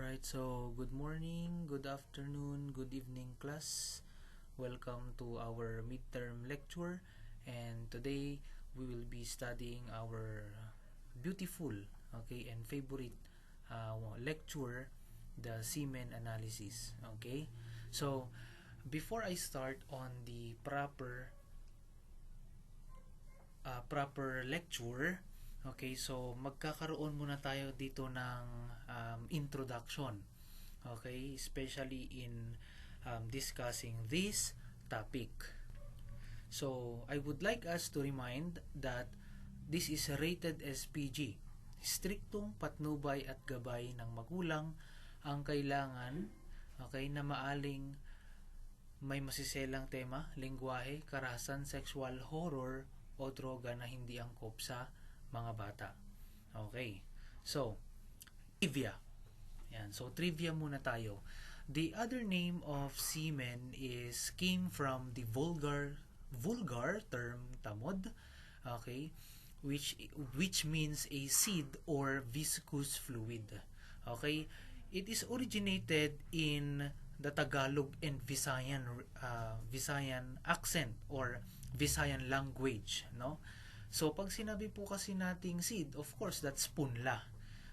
Alright, so good morning, good afternoon, good evening class. Welcome to our midterm lecture, and today we will be studying our beautiful, and favorite lecture, the semen analysis. Okay, so before I start on the proper lecture, okay, so magkakaroon muna tayo dito ng introduction, okay, especially in discussing this topic. So I would like us to remind that this is rated as PG. Striktong patnubay at gabay ng magulang ang kailangan, okay, na maaling may masiselang tema, lengguwahe, karahasan, sexual, horror, o droga na hindi angkop sa mga bata. Okay. So, trivia. Yan. So, trivia muna tayo. The other name of semen came from the vulgar term tamod, okay, which means a seed or viscous fluid. Okay? It is originated in the Tagalog and Visayan accent or Visayan language, no? So pag sinabi po kasi nating seed, of course that's punla.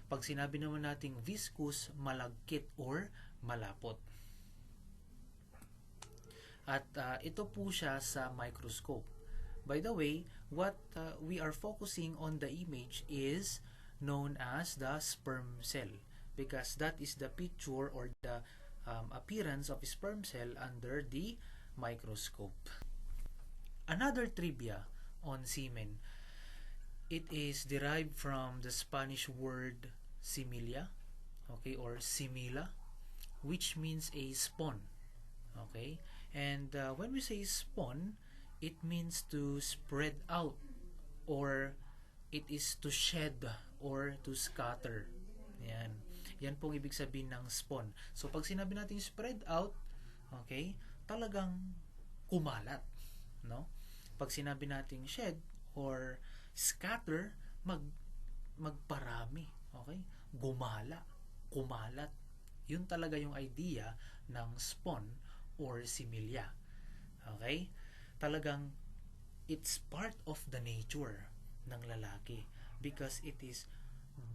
Pag sinabi naman nating viscous, malagkit or malapot. At ito po siya sa microscope. By the way, what we are focusing on the image is known as the sperm cell, because that is the picture or the appearance of sperm cell under the microscope. Another trivia on semen. It is derived from the Spanish word similia, okay, or simila, which means a spawn. Okay? And when we say spawn, it means to spread out, or it is to shed or to scatter. Yan. Yan pong ibig sabihin ng spawn. So pag sinabi natin spread out, okay, talagang kumalat, no? Pag sinabi natin shed or scatter, magparami, okay? Gumala, kumalat. Yun talaga yung idea ng spawn or similya. Okay? Talagang it's part of the nature ng lalaki because it is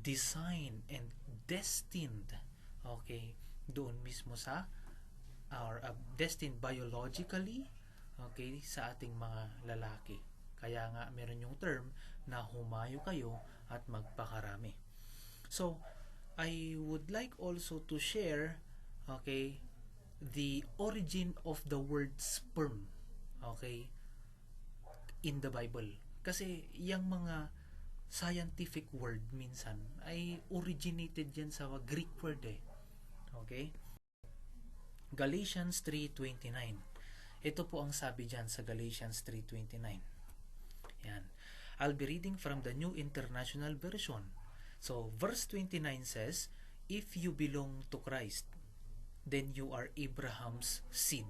designed and destined, okay, doon mismo sa or destined biologically, okay, sa ating mga lalaki. Kaya nga meron yung term na humayo kayo at magpakarami. So I would like also to share, okay, the origin of the word sperm, okay, in the Bible. Kasi yung mga scientific word minsan ay originated yan sa Greek word eh. Okay? Galatians 3:29. Ito po ang sabi dyan sa Galatians 3:29. Yan. I'll be reading from the New International Version. So, verse 29 says, if you belong to Christ, then you are Abraham's seed.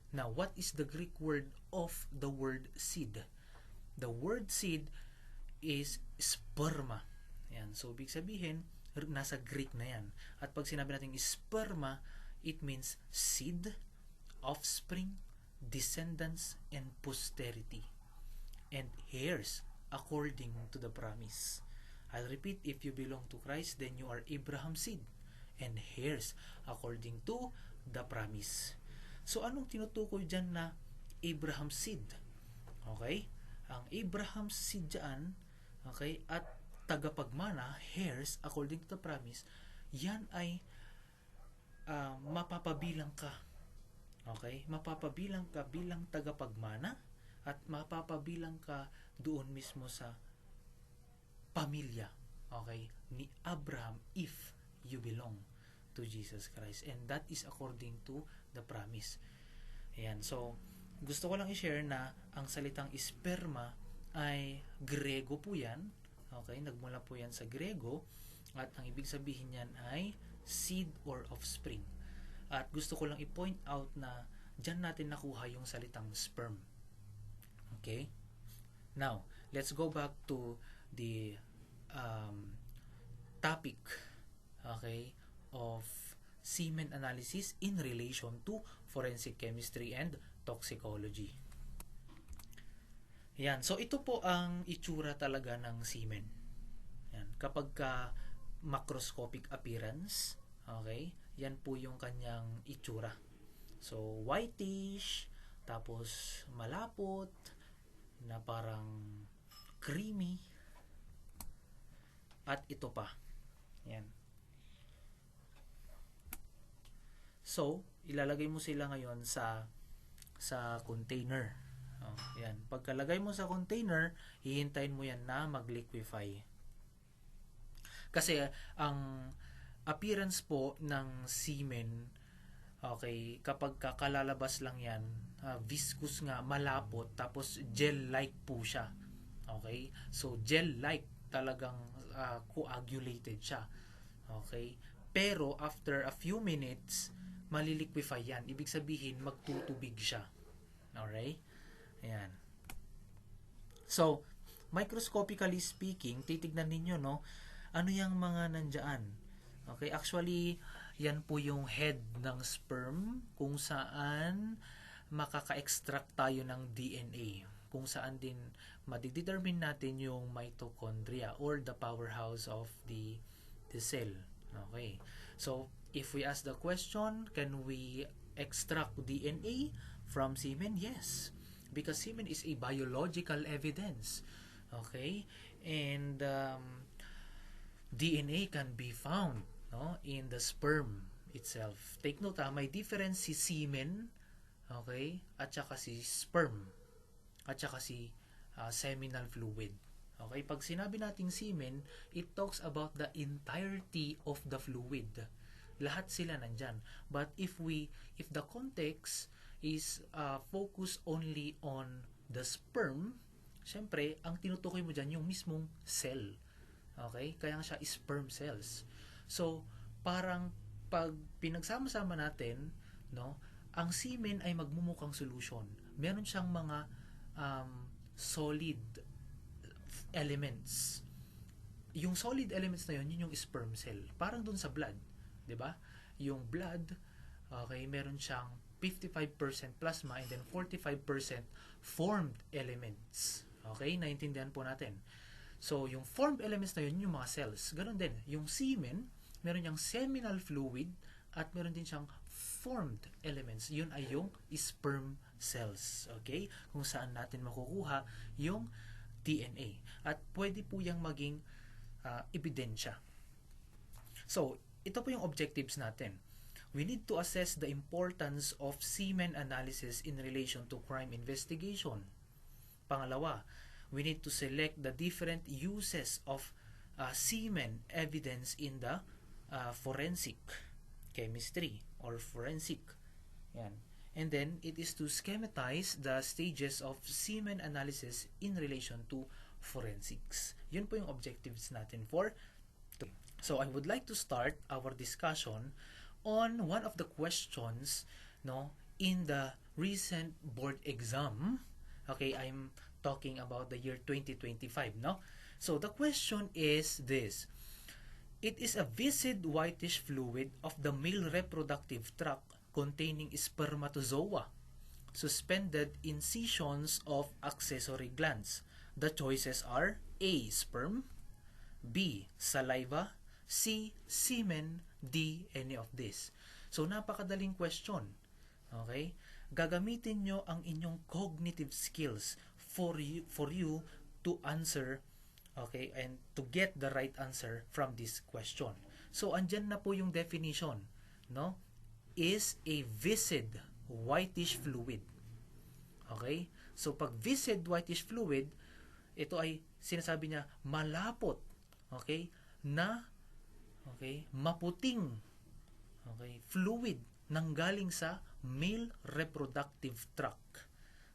Now, what is the Greek word of the word seed? The word seed is sperma. Yan. So, ibig sabihin, nasa Greek na yan. At pag sinabi natin sperma, it means seed, offspring, descendants, and posterity. And heirs, according to the promise. I'll repeat, if you belong to Christ, then you are Abraham's seed and heirs according to the promise. So, anong tinutukoy dyan na Abraham's seed? Okay? Ang Abraham's seed dyan, okay, at tagapagmana, heirs, according to the promise, yan ay mapapabilang ka. Okay? Mapapabilang ka bilang tagapagmana at mapapabilang ka doon mismo sa pamilya, okay, ni Abraham if you belong to Jesus Christ. And that is according to the promise. Ayan. So, gusto ko lang i-share na ang salitang sperma ay Grego po yan. Okay? Nagmula po yan sa Grego. At ang ibig sabihin yan ay seed or offspring. At gusto ko lang i-point out na dyan natin nakuha yung salitang sperm. Okay? Now, let's go back to the topic, okay, of semen analysis in relation to forensic chemistry and toxicology. Yan. So, ito po ang itsura talaga ng semen. Yan. Kapag ka macroscopic appearance, okay, yan po yung kanyang itsura. So, whitish, tapos malapot, na parang creamy, at ito pa. Yan. So, ilalagay mo sila ngayon sa container. Oh, yan. Pagkalagay mo sa container, hihintayin mo yan na mag-liquefy. Kasi ang appearance po ng semen, okay, kapag kalalabas lang yan, viscous nga, malapot, tapos gel-like po siya. Okay? So, gel-like, talagang coagulated siya. Okay? Pero, after a few minutes, maliliquify yan. Ibig sabihin, magtutubig siya. Alright? Ayan. So, microscopically speaking, titignan ninyo, no? Ano yung mga nandyan? Okay, actually, yan po yung head ng sperm kung saan makaka-extract tayo ng DNA. Kung saan din madidetermine natin yung mitochondria or the powerhouse of the cell. Okay. So, if we ask the question, can we extract DNA from semen? Yes. Because semen is a biological evidence. Okay? And DNA can be found, no, in the sperm itself. Take note, may difference si semen, okay, at saka si sperm, at saka si seminal fluid. Okay, pag sinabi nating semen, it talks about the entirety of the fluid. Lahat sila nandyan. But if the context is focus only on the sperm, syempre, ang tinutukoy mo dyan yung mismong cell. Okay? Kaya nga siya sperm cells. So, parang pag pinagsama-sama natin, no, ang semen ay magmumukhang solution. Meron siyang mga solid elements. Yung solid elements na yun yung sperm cell. Parang dun sa blood. 'Di ba? Yung blood, okay, meron siyang 55% plasma and then 45% formed elements. Okay? Naintindihan po natin. So, yung formed elements na yun, yung mga cells. Ganon din. Yung semen, meron niyang seminal fluid at meron din siyang formed elements. Yun ay yung sperm cells. Okay? Kung saan natin makukuha yung DNA. At pwede po yung maging ebidensya. So, ito po yung objectives natin. We need to assess the importance of semen analysis in relation to crime investigation. Pangalawa, we need to select the different uses of semen evidence in the forensic chemistry or forensic. Yan. And then, it is to schematize the stages of semen analysis in relation to forensics. Yun po yung objectives natin for today. So, I would like to start our discussion on one of the questions, no, in the recent board exam. Okay, I'm talking about the year 2025, no? So, the question is this. It is a viscid whitish fluid of the male reproductive tract containing spermatozoa suspended incisions of accessory glands. The choices are A. Sperm, B. Saliva, C. Semen, D. Any of this. So, napakadaling question. Okay? Gagamitin nyo ang inyong cognitive skills for you to answer, okay, and to get the right answer from this question. So, andyan na po yung definition, no? Is a viscid whitish fluid. Okay? So, pag viscid whitish fluid, ito ay sinasabi niya malapot, okay, na maputing, okay, fluid nanggaling sa male reproductive tract.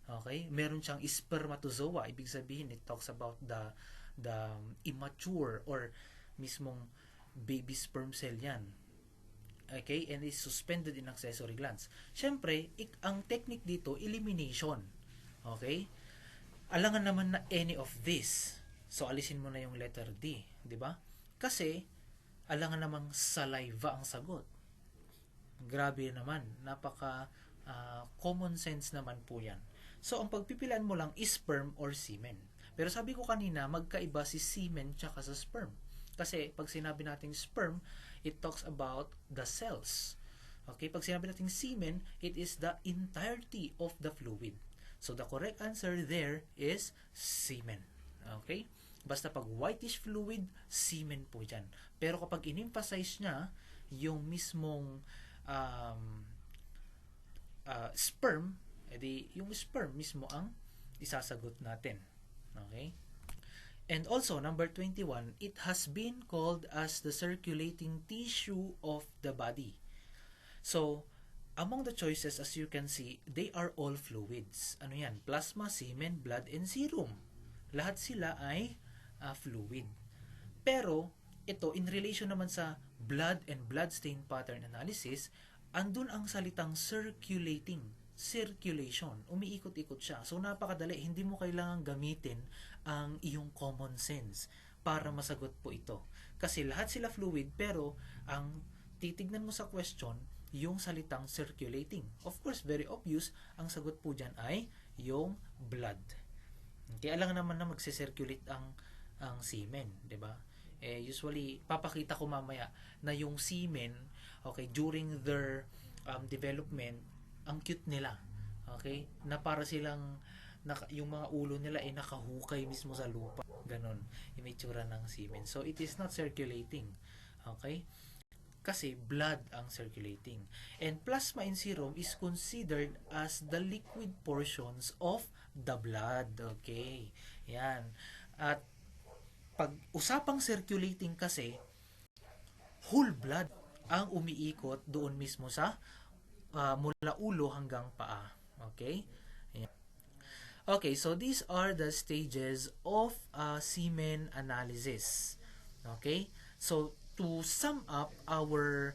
Okay? Meron siyang spermatozoa. Ibig sabihin, it talks about the immature or mismong baby sperm cell yan. Okay? And is suspended in accessory glands. Siyempre, ang technique dito, elimination. Okay? Alangan naman na any of this. So, alisin mo na yung letter D. Di ba? Kasi, alangan namang saliva ang sagot. Grabe naman, napaka common sense naman po yan. So, ang pagpipilian mo lang is sperm or semen. Pero sabi ko kanina, magkaiba si semen tsaka sa sperm. Kasi pag sinabi nating sperm, it talks about the cells. Okay, pag sinabi nating semen, it is the entirety of the fluid. So, the correct answer there is semen. Okay? Basta pag whitish fluid, semen po dyan. Pero kapag in-emphasize niya yung mismong sperm, edi yung sperm mismo ang isasagot natin. Okay? And also, number 21, it has been called as the circulating tissue of the body. So, among the choices, as you can see, they are all fluids. Ano yan? Plasma, semen, blood, and serum. Lahat sila ay fluid. Pero, ito, in relation naman sa blood and blood stain pattern analysis, andun ang salitang circulating. Circulation. Umiikot-ikot siya. So, napakadali. Hindi mo kailangan gamitin ang iyong common sense para masagot po ito. Kasi lahat sila fluid, pero ang titignan mo sa question, yung salitang circulating. Of course, very obvious, ang sagot po dyan ay yung blood. Kaya alam naman na magse-circulate ang semen, 'di ba? Usually papakita ko mamaya na yung semen, okay, during their development, ang cute nila. Okay? Na para silang yung mga ulo nila ay nakahukay mismo sa lupa. Ganon yung itsura ng semen. So it is not circulating. Okay? Kasi blood ang circulating. And plasma and serum is considered as the liquid portions of the blood. Okay. Yan. At pag usapang circulating kasi, whole blood ang umiikot doon mismo sa mula ulo hanggang paa. Okay? Yan. Okay, so these are the stages of semen analysis. Okay? So, to sum up our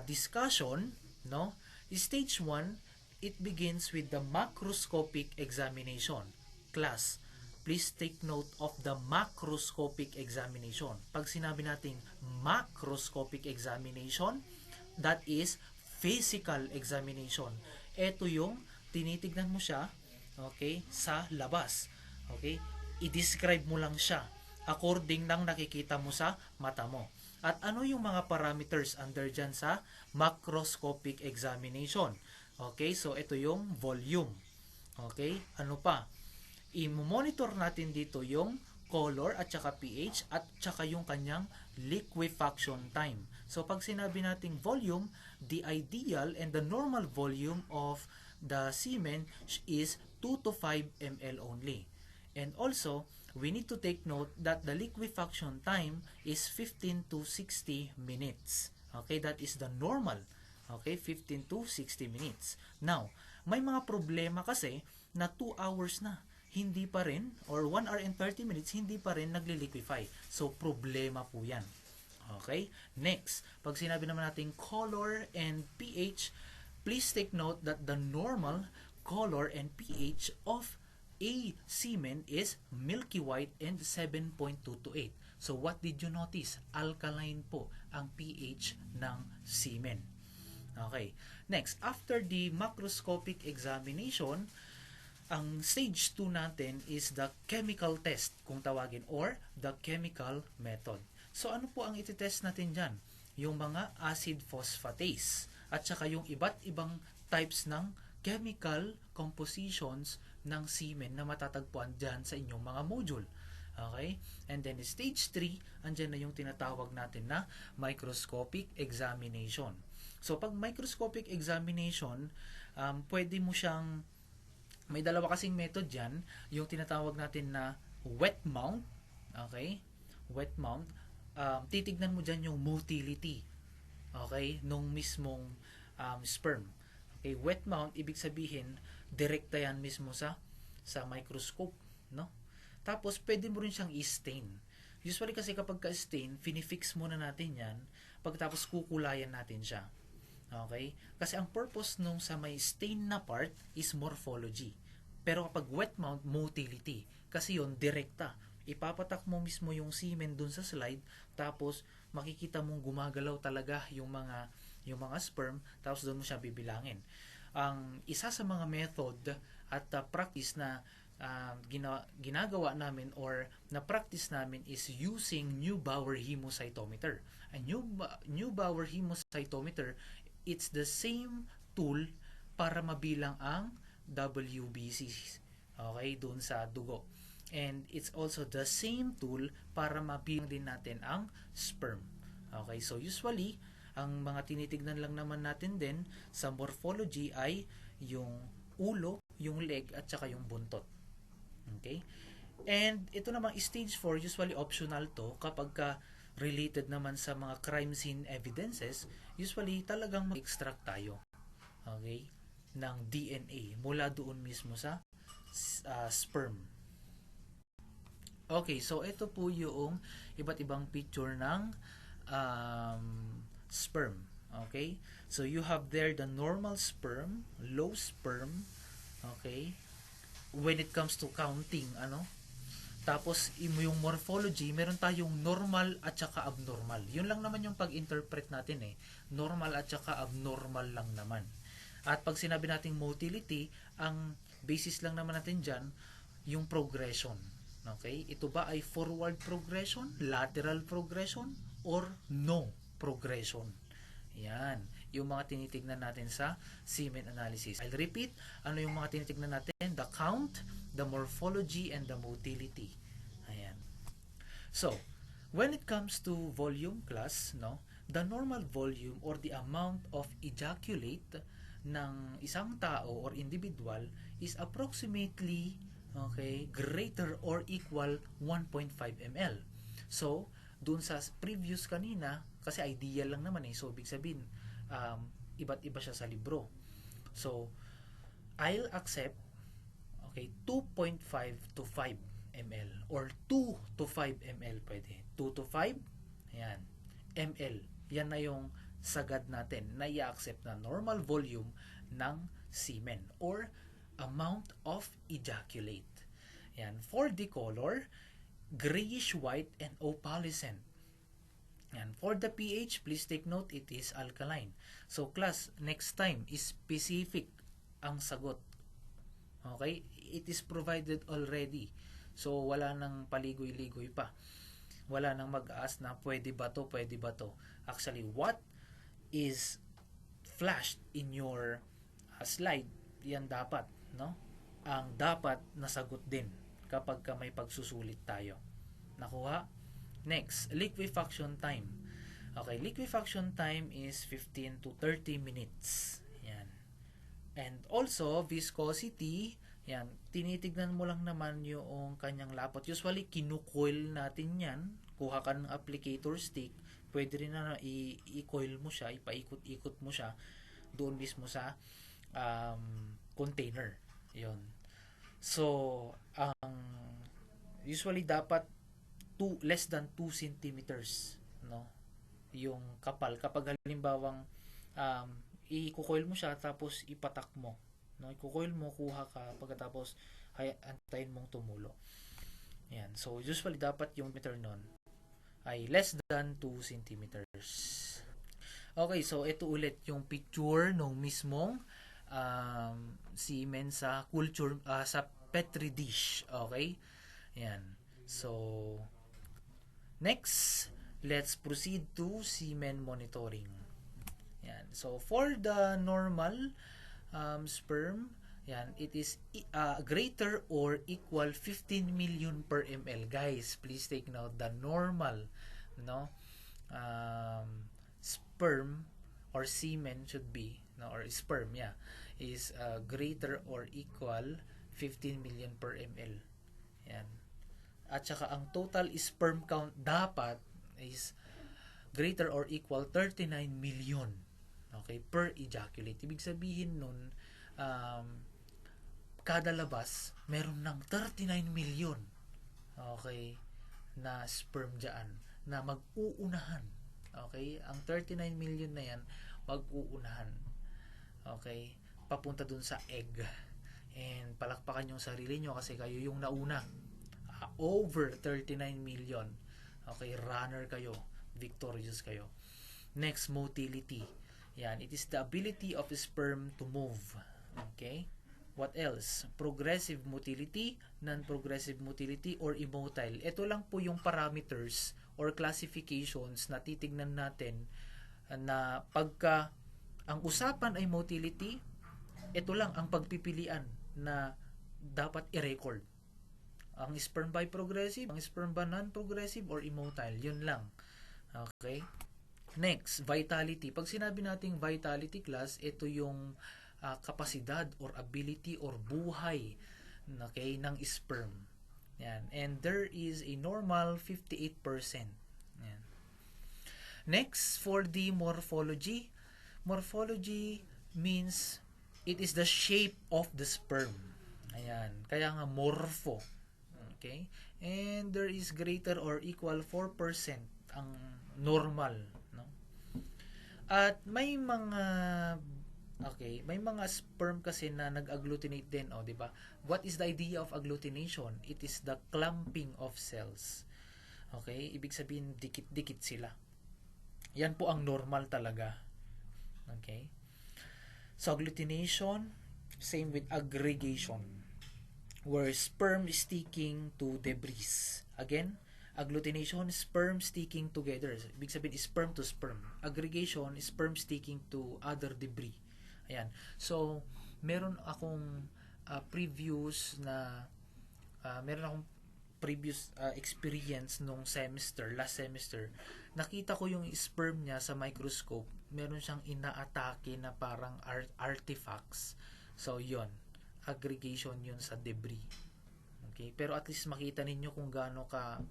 discussion, no? Stage 1, it begins with the macroscopic examination. Class, please take note of the macroscopic examination. Pag sinabi nating macroscopic examination, that is physical examination. Ito yung tinitignan mo siya, okay, sa labas. Okay? I-describe mo lang siya according ng nakikita mo sa mata mo. At ano yung mga parameters under dyan sa macroscopic examination? Okay, so ito yung volume. Okay, ano pa? I-monitor natin dito yung color at saka pH at saka yung kanyang liquefaction time. So pag sinabi nating volume, the ideal and the normal volume of the semen is 2 to 5 ml only. And also, we need to take note that the liquefaction time is 15 to 60 minutes. Okay, that is the normal. Okay, 15 to 60 minutes. Now, may mga problema kasi na 2 hours na. Hindi pa rin, or 1 hour and 30 minutes, hindi pa rin nagli-liquefy. So, problema po yan. Okay? Next, pag sinabi naman natin color and pH, please take note that the normal color and pH of a semen is milky white and 7.228. So what did you notice? Alkaline po ang pH ng semen. Okay. Next, after the macroscopic examination, ang stage 2 natin is the chemical test, kung tawagin, or the chemical method. So ano po ang ititest natin dyan? Yung mga acid phosphatase at saka yung iba't ibang types ng chemical compositions ng semen na matatagpuan dyan sa inyong mga module. Okay? And then stage 3, andyan na yung tinatawag natin na microscopic examination. So pag microscopic examination, pwede mo siyang, may dalawa kasing method dyan, yung tinatawag natin na wet mount. Okay? Wet mount. Titignan mo dyan yung motility. Okay? Nung mismong sperm. Okay, wet mount, ibig sabihin, direkta yan mismo sa microscope, no? Tapos, pwede mo rin siyang i-stain. Usually kasi kapag ka-stain, finifix muna natin yan, pagkatapos kukulayan natin siya. Okay? Kasi ang purpose nung sa may stain na part is morphology. Pero kapag wet mount, motility. Kasi yun, direkta. Ipapatak mo mismo yung semen dun sa slide, tapos makikita mong gumagalaw talaga yung mga yung mga sperm, tapos doon mo siya bibilangin. Ang isa sa mga method at practice na ginagawa namin or na practice namin is using Neubauer hemocytometer. A Neubauer hemocytometer, it's the same tool para mabilang ang WBCs, okay, doon sa dugo. And it's also the same tool para mabilang din natin ang sperm. Okay, so usually, ang mga tinitignan lang naman natin din sa morphology ay yung ulo, yung leg, at saka yung buntot. Okay? And ito namang stage 4, usually optional to kapag related naman sa mga crime scene evidences, usually talagang mag-extract tayo. Okay? Ng DNA mula doon mismo sa sperm. Okay, so ito po yung iba't ibang picture ng sperm. Okay? So you have there the normal sperm, low sperm, okay? When it comes to counting, tapos yung morphology, meron tayong normal at saka abnormal. Yun lang naman yung pag-interpret natin eh. Normal at saka abnormal lang naman. At pag sinabi nating motility, ang basis lang naman natin dyan, yung progression. Okay? Ito ba ay forward progression, lateral progression, or no progression? Yan. Yung mga tinitignan natin sa semen analysis. I'll repeat, ano yung mga tinitignan natin? The count, the morphology, and the motility. Ayan. So, when it comes to volume class, the normal volume or the amount of ejaculate ng isang tao or individual is approximately greater or equal 1.5 ml. So, dun sa previous kanina, kasi ideal lang naman so ibig sabihin, iba't iba siya sa libro. So, I'll accept 2.5 to 5 ml or 2 to 5 ml pwede. 2 to 5, ayan, ml. Yan na yung sagad natin na i-accept na normal volume ng semen or amount of ejaculate. Yan. For the color, grayish white and opalescent. And for the pH, please take note, it is alkaline. So class, next time, specific ang sagot. Okay? It is provided already. So wala nang paligoy-ligoy pa. Wala nang mag-ask na pwede ba to, pwede ba to. Actually, what is flashed in your slide, yan dapat, ang dapat nasagot din kapag may pagsusulit tayo. Nakuha? Next, liquefaction time. Okay, liquefaction time is 15 to 30 minutes. Yan. And also, viscosity, yan, tinitignan mo lang naman yung kanyang lapot. Usually, kinukoil natin yan. Kuha ka ng applicator stick, pwede rin na i-coil mo siya, ipaikot-ikot mo siya doon mismo sa container. Yun. So, usually dapat less than 2 centimeters, yung kapal. Kapag halimbawang i-coil mo siya tapos ipatak mo, i-coil mo, kuha ka, pagkatapos antayin mong tumulo. Yan. So usually dapat yung meter nun ay less than 2 centimeters. Okay, so ito ulit yung picture ng mismong semen sa culture, sa petri dish. Okay? Yan. So next, let's proceed to semen monitoring. Yan. So, for the normal sperm, yan, it is greater or equal 15 million per ml. Guys, please take note, the normal sperm or semen should be, or sperm, is greater or equal 15 million per ml. Yan. At saka ang total sperm count dapat is greater or equal 39 million, per ejaculate. Ibig sabihin nun, kada labas meron ng 39 million na sperm dyan na mag-uunahan. Ang 39 million na yan mag-uunahan papunta dun sa egg. And palakpakan yung sarili nyo kasi kayo yung nauna. Over 39 million. Runner kayo. Victorious kayo. Next, motility. Yan, it is the ability of sperm to move. Okay? What else? Progressive motility, non-progressive motility, or immotile. Ito lang po yung parameters or classifications na titignan natin na pagka ang usapan ay motility, ito lang ang pagpipilian na dapat i-record. Ang sperm ba progressive, ang sperm ba non-progressive, or immotile. Yun lang. Okay? Next, vitality. Pag sinabi nating vitality class, ito yung kapasidad or ability or buhay, okay, ng sperm. Yan. And there is a normal 58%. Yan. Next, for the morphology. Morphology means it is the shape of the sperm. Ayan. Kaya nga morpho. Okay? And there is greater or equal 4% ang normal, no? At may mga sperm kasi na nag-agglutinate din, di ba? What is the idea of agglutination? It is the clumping of cells. Okay? Ibig sabihin dikit-dikit sila. Yan po ang normal talaga. Okay? So agglutination, same with aggregation, where sperm is sticking to debris. Again, agglutination, sperm sticking together. Ibig sabihin, sperm to sperm. Aggregation, sperm sticking to other debris. Ayan. So, meron akong previous experience nung last semester. Nakita ko yung sperm niya sa microscope. Meron siyang inaatake na parang artifacts. So, yon, aggregation yun sa debris. Okay? Pero at least makita ninyo kung gaano ka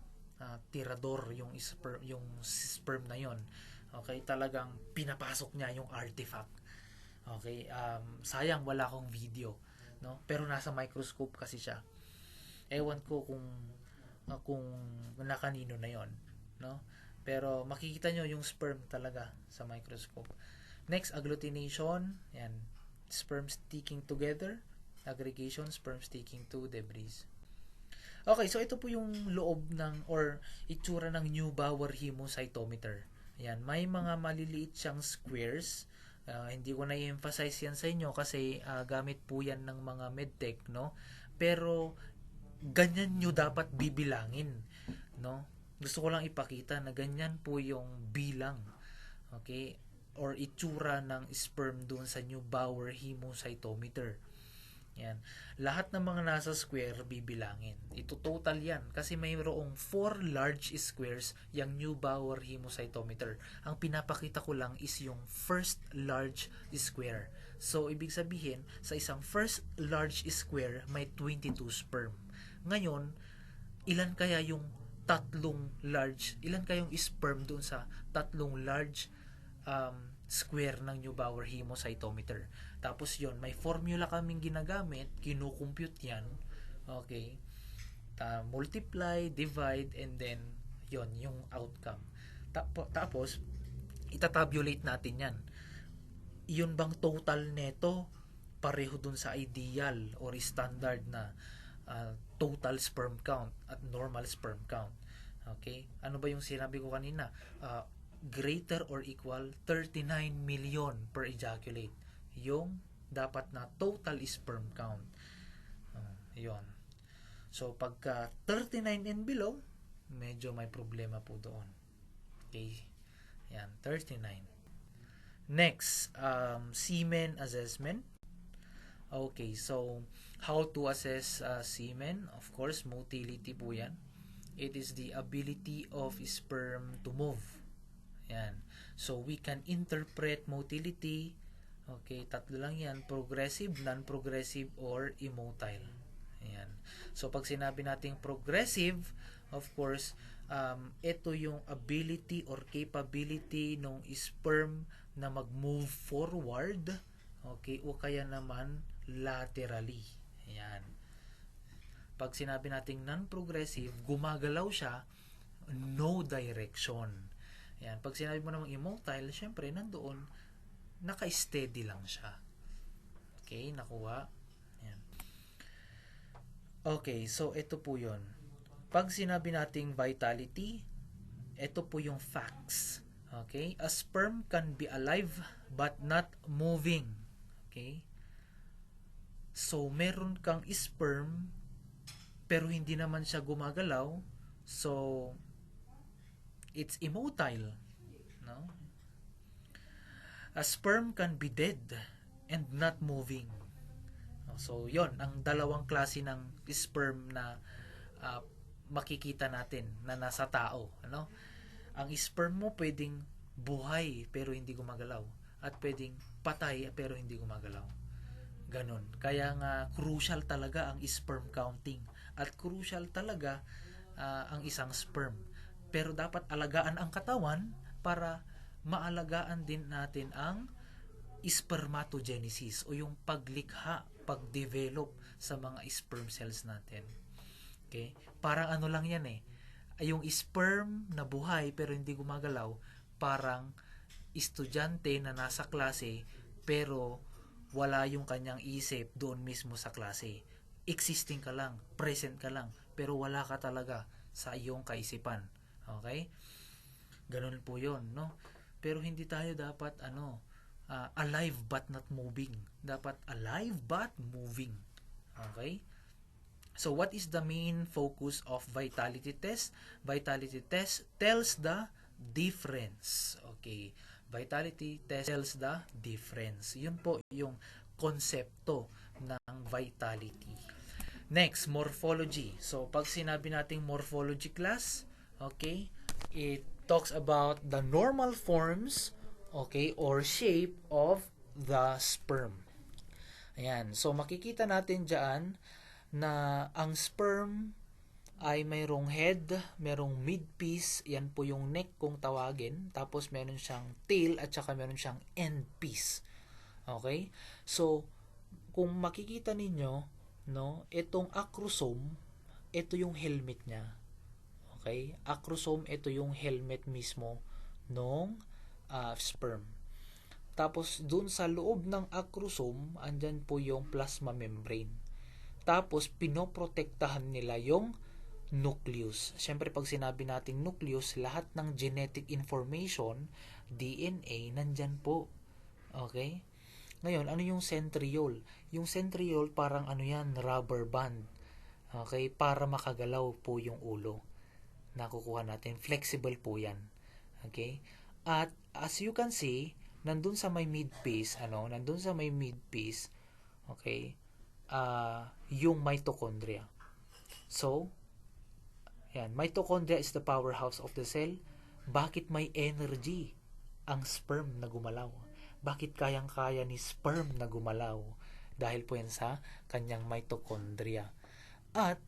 tirador yung sperm na yon. Okay? Talagang pinapasok niya yung artifact. Okay? Sayang wala akong video, no? Pero nasa microscope kasi siya. Ewan ko kung nakanino na yon, no? Pero makikita nyo yung sperm talaga sa microscope. Next, agglutination. Yan. Sperm sticking together. Aggregation, sperm sticking to debris. Okay, so ito po yung loob ng or itsura ng Neubauer hemocytometer. Yan, may mga maliliit siyang squares. Hindi ko na i-emphasize yan sa inyo kasi gamit po yan ng mga medtech, no? Pero ganyan nyo dapat bibilangin, no? Gusto ko lang ipakita na ganyan po yung bilang, okay, or itsura ng sperm doon sa Neubauer hemocytometer. Yan. Lahat ng mga nasa square bibilangin. Ito total yan kasi mayroong 4 large squares yung Neubauer hemocytometer. Ang pinapakita ko lang is yung first large square. So, ibig sabihin, sa isang first large square may 22 sperm. Ngayon, ilan kayong sperm doon sa tatlong large square ng Neubauer hemocytometer? Tapos yon, may formula kaming ginagamit, kinukompute yan, okay, multiply, divide, and then yon yung outcome. Tapos itatabulate natin yan. Yun bang total neto pareho dun sa ideal or standard na total sperm count at normal sperm count? Okay, ano ba yung sinabi ko kanina? Greater or equal 39 million per ejaculate yung dapat na total sperm count. Yon. So pagka 39 and below, medyo may problema po doon. Okay, yan, 39. Next, semen assessment. Okay, so how to assess semen? Of course, motility po yan. It is the ability of sperm to move. Yan. So we can interpret motility. Okay, tatlo lang yan: progressive, non-progressive, or immotile. Ayan. So pag sinabi nating progressive, of course, ito yung ability or capability ng sperm na mag-move forward, okay, o kaya naman laterally. Ayan. Pag sinabi nating non-progressive, gumagalaw siya, no direction. Ayan. Pag sinabi mo namang immotile, syempre nandoon naka-steady lang siya. Okay, nakuha. Ayan. Okay, so ito po yun. Pag sinabi nating vitality, ito po yung facts. Okay? A sperm can be alive but not moving. Okay? So, meron kang sperm pero hindi naman siya gumagalaw. So, it's immotile. No? A sperm can be dead and not moving. So, yon ang dalawang klase ng sperm na makikita natin na nasa tao. Ano? Ang sperm mo pwedeng buhay pero hindi gumagalaw. At pwedeng patay pero hindi gumagalaw. Ganon. Kaya nga, crucial talaga ang sperm counting. At crucial talaga ang isang sperm. Pero dapat alagaan ang katawan para maalagaan din natin ang spermatogenesis o yung paglikha, pag-develop sa mga sperm cells natin. Okay? Parang ano lang yan eh. Yung sperm na buhay pero hindi gumagalaw, parang estudyante na nasa klase pero wala yung kanyang isip doon mismo sa klase. Existing ka lang, present ka lang, pero wala ka talaga sa iyong kaisipan. Okay? Ganun po yun, no? Pero hindi tayo dapat alive but not moving. Dapat alive but moving. Okay? So what is the main focus of vitality test? Vitality test tells the difference. Okay. Vitality test tells the difference. Yun po yung konsepto ng vitality. Next, morphology. So pag sinabi nating morphology class, okay, it talks about the normal forms, okay, or shape of the sperm. Ayan. So, makikita natin dyan na ang sperm ay mayroong head, mayroong midpiece, yan po yung neck kung tawagin, tapos meron siyang tail at saka meron siyang end piece. Okay? So, kung makikita ninyo, no, itong acrosome, ito yung helmet niya. Okay? Acrosome, ito yung helmet mismo ng sperm. Tapos, dun sa loob ng acrosome, andyan po yung plasma membrane. Tapos, pinoprotektahan nila yung nucleus. Siyempre, pag sinabi nating nucleus, lahat ng genetic information, DNA, nandyan po. Okay? Ngayon, ano yung centriole? Yung centriole, parang rubber band. Okay? Para makagalaw po yung ulo. Nakukuha natin. Flexible po yan. Okay? At, as you can see, nandun sa may midpiece, okay, yung mitochondria. So, yan, mitochondria is the powerhouse of the cell. Bakit may energy ang sperm na gumalaw? Bakit kayang-kaya ni sperm na gumalaw? Dahil po yan sa kanyang mitochondria. At,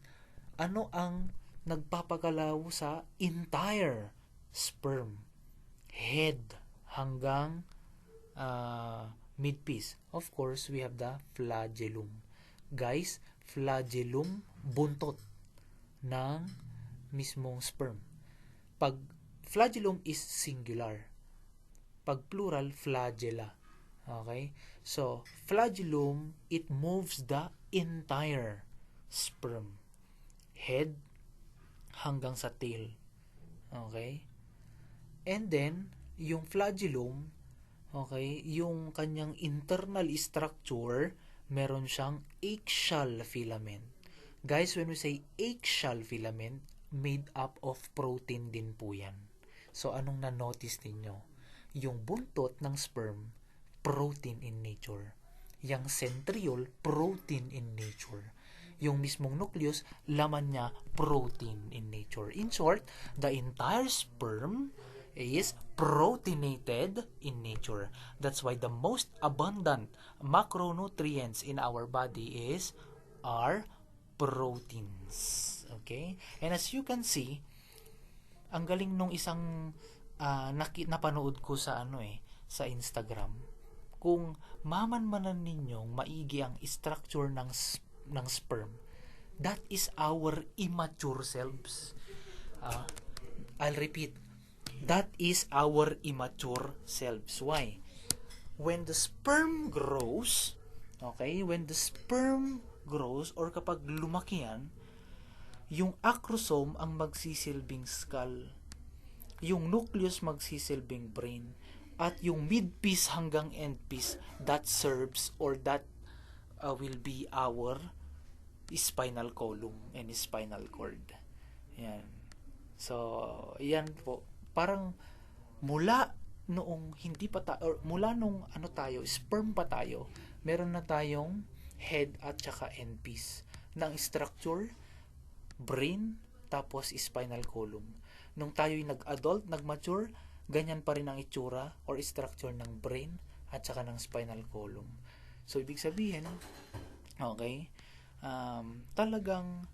ano ang nagpapagalaw sa entire sperm? Head hanggang midpiece. Of course, we have the flagellum. Guys, flagellum, buntot ng mismong sperm. Pag flagellum is singular. Pag plural, flagella. Okay? So, flagellum, it moves the entire sperm. Head hanggang sa tail. Okay? And then, yung flagellum, okay, yung kanyang internal structure, meron siyang axial filament. Guys, when we say axial filament, made up of protein din po yan. So, anong na-notice ninyo? Yung buntot ng sperm, protein in nature. Yung centriole, protein in nature. Yung mismong nucleus, laman niya, protein in nature. In short, the entire sperm is proteinated in nature. That's why the most abundant macronutrients in our body are proteins. Okay? And as you can see, ang galing nung isang napanood ko sa sa Instagram. Kung mamanmanan ninyong maigi ang structure ng sperm, that is our immature selves. I'll repeat. That is our immature selves. Why? When the sperm grows, okay, or kapag lumaki yan, yung acrosome ang magsisilbing skull. yung nucleus magsisilbing brain, at yung mid-piece hanggang end-piece that serves or that will be our spinal column and spinal cord. Yan. So, yan po. Parang mula noong hindi pa tayo, or mula nung ano tayo, sperm pa tayo, meron na tayong head at saka end piece ng structure, brain, tapos spinal column. Nung tayo'y nag-adult, nag-mature, ganyan pa rin ang itsura or structure ng brain at saka ng spinal column. So, ibig sabihin, okay, talagang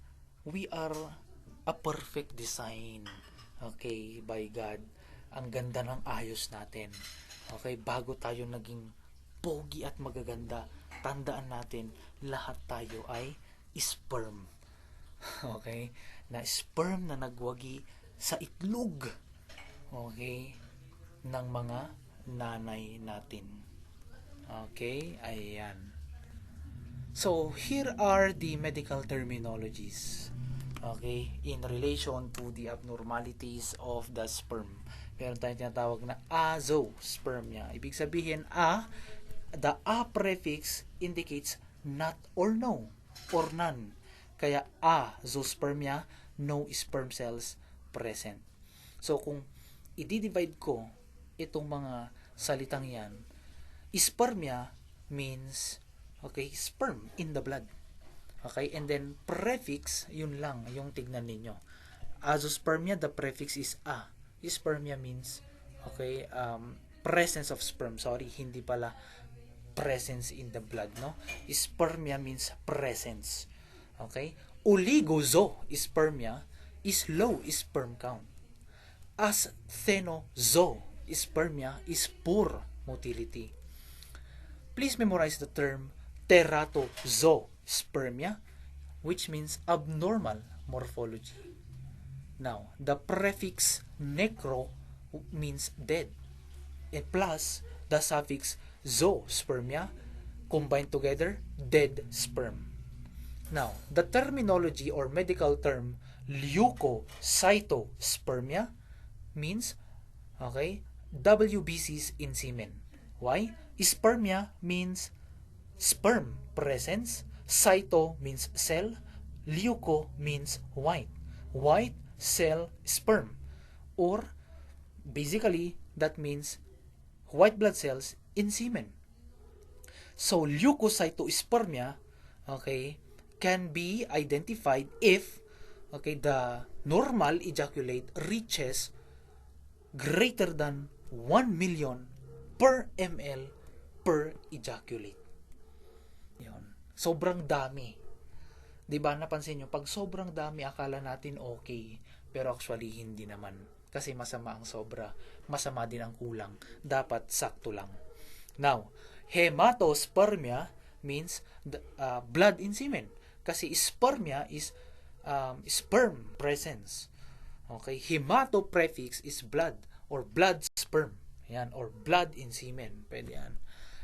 we are a perfect design, okay, by God. Ang ganda ng ayos natin. Okay, bago tayo naging pogi at magaganda, tandaan natin, lahat tayo ay sperm. Okay, na sperm na nagwagi sa itlog, okay, ng mga nanay natin. Okay, ayan. So, here are the medical terminologies, okay, in relation to the abnormalities of the sperm. Meron tayong tinatawag na azoospermia. Ibig sabihin, the A prefix indicates not or no, or none. Kaya azoospermia, no sperm cells present. So, kung i-divide ko itong mga salitang yan, spermia means, okay, sperm in the blood. Okay, and then prefix, yun lang, yung tignan ninyo. Azoospermia, the prefix is A. Spermia means, okay, presence of sperm. Sorry, hindi pala presence in the blood, no? Spermia means presence. Okay? Oligospermia is low sperm count. Asthenozoospermia is poor motility. Please memorize the term teratozoospermia, which means abnormal morphology. Now, the prefix necro means dead, and plus the suffix zoospermia, combined together, dead sperm. Now, the terminology or medical term leukocytospermia means, okay, WBCs in semen. Why? Spermia means sperm presence, cyto means cell, leuko means white. White cell sperm, or basically that means white blood cells in semen. So leukocytospermia, okay, can be identified if, okay, the normal ejaculate reaches greater than 1 million per ml per ejaculate. Yun. Sobrang dami. 'Di ba, napansin nyo, pag sobrang dami akala natin okay, pero actually hindi naman. Kasi masama ang sobra, masama din ang kulang. Dapat sakto lang. Now, hematospermia means blood in semen. Kasi spermia is sperm presence. Okay, hemato prefix is blood or blood sperm. Yan, or blood in semen. Pwede yan.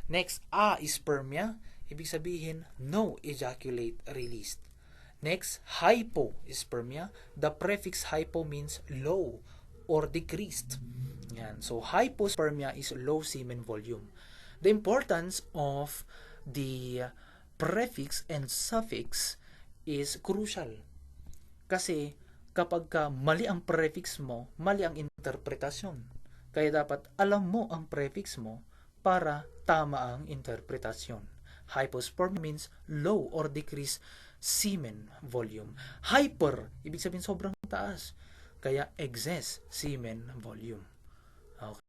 Next, aspermia, ibig sabihin no ejaculate released. Next, hypospermia. The prefix hypo means low or decreased. Yan. So, hypospermia is low semen volume. The importance of the prefix and suffix is crucial. Kasi, kapag mali ang prefix mo, mali ang interpretasyon. Kaya dapat alam mo ang prefix mo para tama ang interpretasyon. Hypospermia means low or decreased semen volume. Hyper, ibig sabihin sobrang taas. Kaya excess semen volume. Okay.